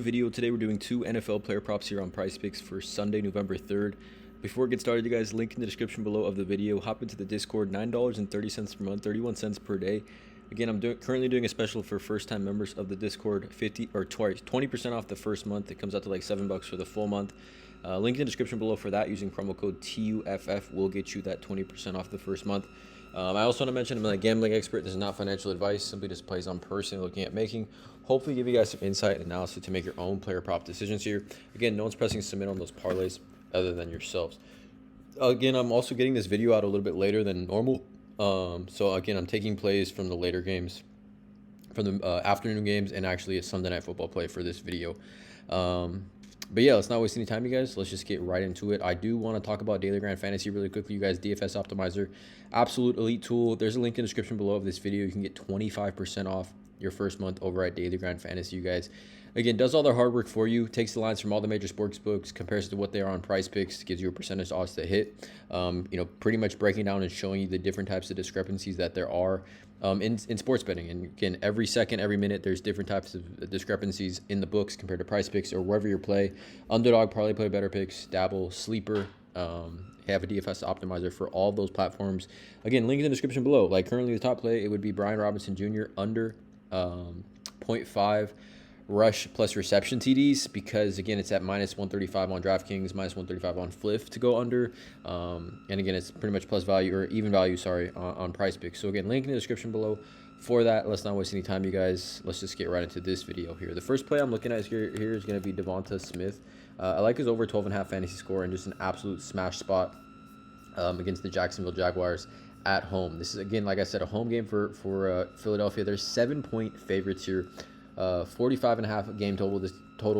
Video today. We're doing 2 NFL player props here on PrizePicks for Sunday, November 3rd. Before we get started, you guys, link in the description below of the video. Hop into the Discord, $9.30 per month, 31 cents per day. Again, I'm currently doing a special for first-time members of the Discord, 20% off the first month. It comes out to like $7 for the full month. Link in the description below for that. Using promo code TUFF will get you that 20% off the first month. I also want to mention I'm not a gambling expert. This is not financial advice. Simply just plays I'm personally looking at making. Hopefully give you guys some insight and analysis to make your own player prop decisions here. Again, no one's pressing submit on those parlays other than yourselves. Again, I'm also getting this video out a little bit later than normal. So again, I'm taking plays from the later games, from the afternoon games, and actually a Sunday night football play for this video. But yeah, let's not waste any time, you guys. Let's just get right into it. I do want to talk about Daily Grind Fantasy really quickly, you guys. DFS Optimizer, absolute elite tool. There's a link in the description below of this video. You can get 25% off your first month over at Daily Grind Fantasy, you guys. Again, does all the hard work for you, takes the lines from all the major sports books, compares to what they are on PrizePicks, gives you a percentage odds to hit. Pretty much breaking down and showing you the different types of discrepancies that there are in sports betting. And again, every second, every minute, there's different types of discrepancies in the books compared to PrizePicks or wherever you play. Underdog, Parlay, Play Better Picks, Dabble, Sleeper. Have a DFS optimizer for all of those platforms. Again, link in the description below. Like currently the top play, it would be Brian Robinson Jr. under 0.5 rush plus reception TDs, because again it's at -135 on DraftKings, -135 on Fliff to go under, and again it's pretty much plus value or even value, on PrizePicks. So again, link in the description below for that. Let's not waste any time, you guys. Let's just get right into this video here. The first play I'm looking at here is going to be DeVonta Smith. I like his over 12.5 fantasy score and just an absolute smash spot against the Jacksonville Jaguars at home. This is, again, like I said, a home game for Philadelphia. There's 7-point favorites here. 45.5 game total.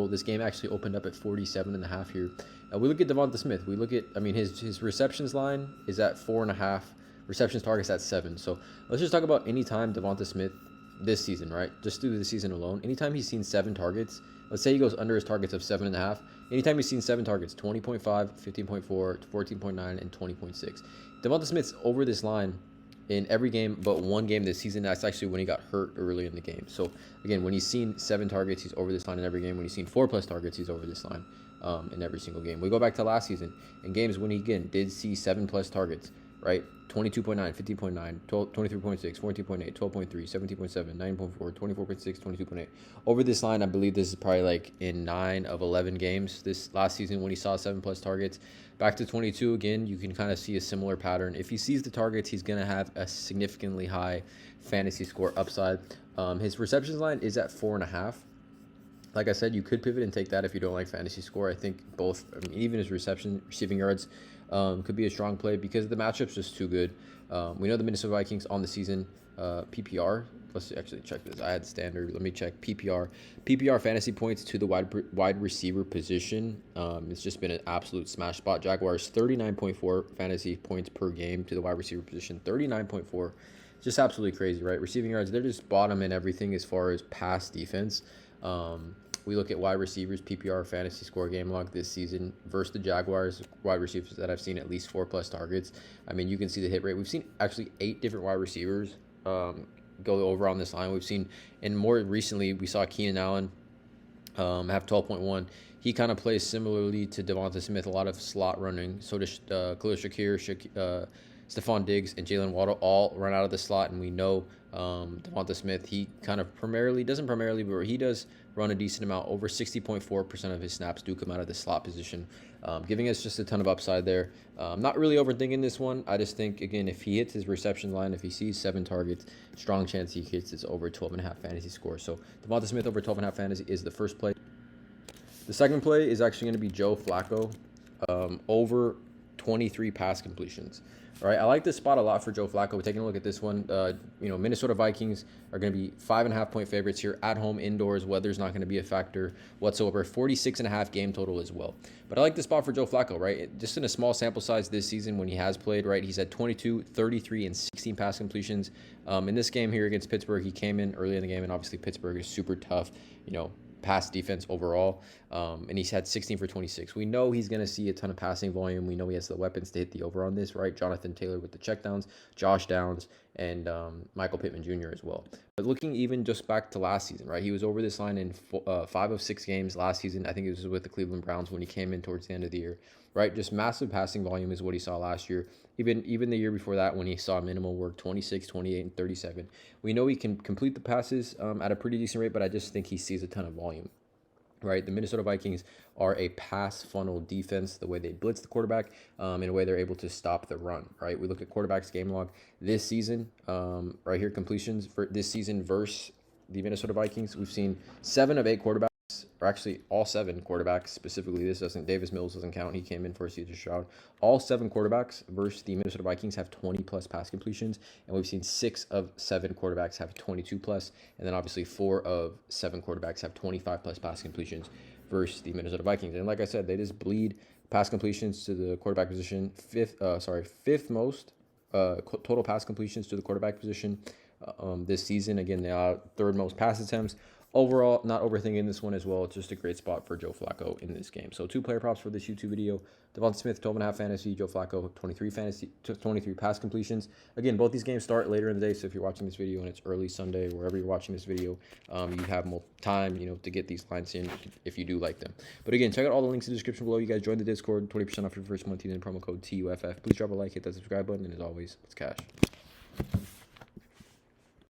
This game actually opened up at 47.5 here. We look at DeVonta Smith. We look at, his receptions line is at 4.5. Receptions targets at 7. So let's just talk about any time DeVonta Smith this season, right? Just through the season alone. Anytime he's seen 7 targets, let's say he goes under his targets of 7.5. Anytime he's seen 7 targets, 20.5, 15.4, 14.9, and 20.6. DeVonta Smith's over this line in every game but one game this season. That's actually when he got hurt early in the game. So again, when he's seen 7 targets, he's over this line in every game. When he's seen 4+ targets, he's over this line in every single game. We go back to last season in games when he again did see 7+ targets, right? 22.9, 15.9, 23.6, 14.8, 12.3, 17.7, 9.4, 24.6, 22.8. Over this line, I believe this is probably like in 9 of 11 games this last season when he saw 7+ targets. Back to 22 again, you can kind of see a similar pattern. If he sees the targets, he's going to have a significantly high fantasy score upside. His receptions line is at 4.5. Like I said, you could pivot and take that if you don't like fantasy score. I think both, even his receiving yards could be a strong play because the matchup's just too good. We know the Minnesota Vikings on the season, PPR. Let's actually check this. I had standard. Let me check PPR. PPR fantasy points to the wide receiver position. It's just been an absolute smash spot. Jaguars 39.4 fantasy points per game to the wide receiver position. 39.4. Just absolutely crazy, right? Receiving yards, they're just bottom in everything as far as pass defense. We look at wide receivers, PPR fantasy score game log this season versus the Jaguars wide receivers that I've seen at least 4+ targets. You can see the hit rate. We've seen actually 8 different wide receivers go over on this line. We've seen, and more recently, we saw Keenan Allen have 12.1. He kind of plays similarly to DeVonta Smith, a lot of slot running. So does Khalil Shakir, Stephon Diggs, and Jalen Waddle all run out of the slot, and we know DeVonta Smith, he kind of doesn't primarily, but he does run a decent amount. Over 60.4% of his snaps do come out of the slot position, giving us just a ton of upside there. Not really overthinking this one. I just think, again, if he hits his reception line, if he sees 7 targets, strong chance he hits his over 12.5 fantasy score. So DeVonta Smith over 12.5 fantasy is the first play. The second play is actually going to be Joe Flacco over 23 pass completions. All right, I like this spot a lot for Joe Flacco. We're taking a look at this one. Minnesota Vikings are going to be 5.5-point favorites here at home, indoors. Weather's not going to be a factor whatsoever. 46.5 game total as well. But I like this spot for Joe Flacco, right? Just in a small sample size this season when he has played, right? He's had 22, 33, and 16 pass completions. In this game here against Pittsburgh, he came in early in the game, and obviously Pittsburgh is super tough, pass defense overall, and he's had 16 for 26. We know he's going to see a ton of passing volume. We know he has the weapons to hit the over on this, right? Jonathan Taylor with the checkdowns, Josh Downs, and Michael Pittman Jr. as well. But looking even just back to last season, right? He was over this line in 5 of 6 games last season. I think it was with the Cleveland Browns when he came in towards the end of the year, right? Just massive passing volume is what he saw last year. Even the year before that when he saw minimal work, 26, 28, and 37. We know he can complete the passes at a pretty decent rate, but I just think he sees a ton of volume. Right, the Minnesota Vikings are a pass funnel defense. The way they blitz the quarterback, in a way they're able to stop the run. Right, we look at quarterback's game log this season. Right here, completions for this season versus the Minnesota Vikings. We've seen 7 of 8 quarterbacks, or actually all 7 quarterbacks. Specifically, this doesn't. Davis Mills doesn't count. He came in for a CJ Stroud. All 7 quarterbacks versus the Minnesota Vikings have 20+ pass completions, and we've seen 6 of 7 quarterbacks have 22+, and then obviously 4 of 7 quarterbacks have 25+ pass completions versus the Minnesota Vikings. And like I said, they just bleed pass completions to the quarterback position. Fifth most total pass completions to the quarterback position this season. Again, they are 3rd most pass attempts. Overall, not overthinking this one as well. It's just a great spot for Joe Flacco in this game. So 2 player props for this YouTube video. DeVonta Smith, 12.5 fantasy. Joe Flacco, 23 pass completions. Again, both these games start later in the day. So if you're watching this video and it's early Sunday, wherever you're watching this video, you have more time, to get these lines in if you do like them. But again, check out all the links in the description below. You guys join the Discord, 20% off your first month using the promo code TUFF. Please drop a like, hit that subscribe button, and as always, it's cash.